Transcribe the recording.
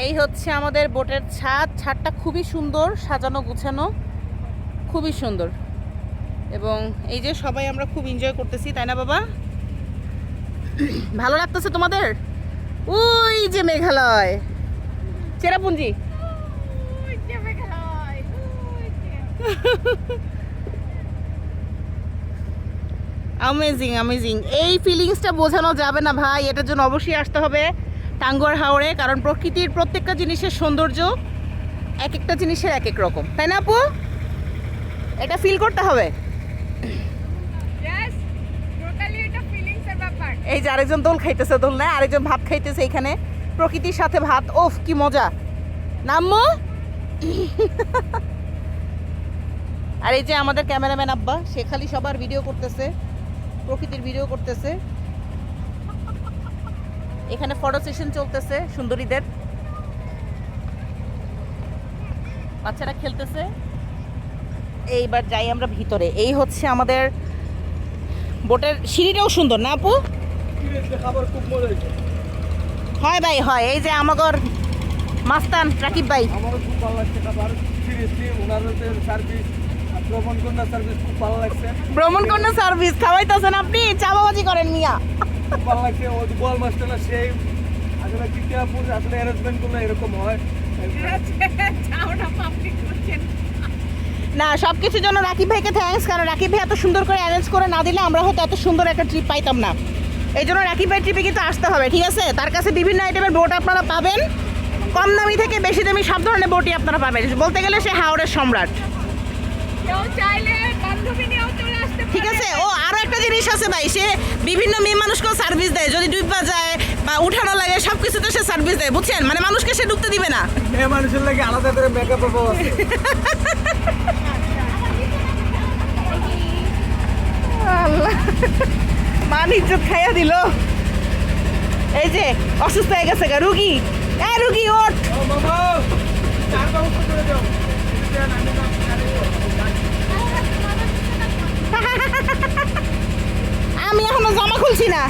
এই হচ্ছে আমাদের বোটের ছাদ। ছাদটা খুবই সুন্দর, সাজানো গুছানো, খুবই সুন্দর। এবং এই যে সবাই আমরা খুব এনজয় করতেছি, তাই না বাবা? ভালো লাগতেছে তোমাদের? ওই যে মেঘালয়, চেরাপুঞ্জি। Amazing amazing. এই ফিলিংসটা বোঝানো যাবে না ভাই, এটার জন্য অবশ্যই আসতে হবে টাঙ্গুয়ার হাওরে। কারণ প্রকৃতির প্রত্যেকটা জিনিসের সৌন্দর্য এক একটা জিনিসের এক এক রকম, তাই না আপু? এটা ফিল করতে হবে। এই যে আরেকজন দোল খাইতেছে, দোল না, আরেকজন ভাত খাইতেছে এখানে প্রকৃতির সাথে ভাত। ওফ কি মজা, নাম্মু। আর এই যে আমাদের ক্যামেরাম্যান আব্বা, সে খালি সবার ভিডিও করতেছে, প্রকৃতির ভিডিও করতেছে। এখানে ফটো সেশন চলতেছে সুন্দরীদের, বাচ্চারা খেলতেছে। এইবার যাই আমরা ভিতরে। এই হচ্ছে আমাদের বোটের সিঁড়িটাও সুন্দর না আপু? হয় ভাই হয়। এই যে আমাদের মাস্তান রাকিব ভাই, আমারও খুব ভালো লাগছে খাবার। সিরিয়াসলি ওনাদের সার্ভিস, ভ্রমণ কন্যা সার্ভিস খুব ভালো লাগছে। ভ্রমণ কন্যা সার্ভিস খাওয়াইতেছেন আপনি, চাপাবাজি করেন মিয়া। খুব ভালো লাগছে। ওই বল মাস্টার সেই আসলে চিকিয়াপুর আসলে অ্যারেঞ্জমেন্ট করলে এরকম হয়। না, সব কিছুর জন্য রাকিব ভাইকে থ্যাঙ্কস, কারণ রাকিব ভাই এত সুন্দর করে অ্যারেঞ্জ করে না দিলে আমরা হয়তো এত সুন্দর একটা ট্রিপ পাইতাম না। এই জন্য রাকিব ভাই ট্রিপে কিন্তু আসতে হবে, ঠিক আছে? তার কাছে বিভিন্ন আইটেমের বোট আপনারা পাবেন, কম দামি থেকে বেশি দামি সব ধরনের বোটই আপনারা পাবেন। বলতে গেলে সে হাওড়ের সম্রাট, ঠিক আছে? ও আরো একটা জিনিস আছে ভাই, সে বিভিন্ন মেয়ে মানুষকেও সার্ভিস দেয়, যদি ডুববা যায় বা উঠানো লাগে সব কিছুতে সে সার্ভিস দেয়, বুঝছেন? মানে মানুষকে সে ডুবতে দিবে না। মেয়ে মানুষের লাগে আলাদা করে মেকআপ আছে। মান ইজ্জত খাইয়া দিল। এই যে অসুস্থ হয়ে গেছে গা রুগী, রুগী ওঠ। আমি এখনো জামা খুলছি না।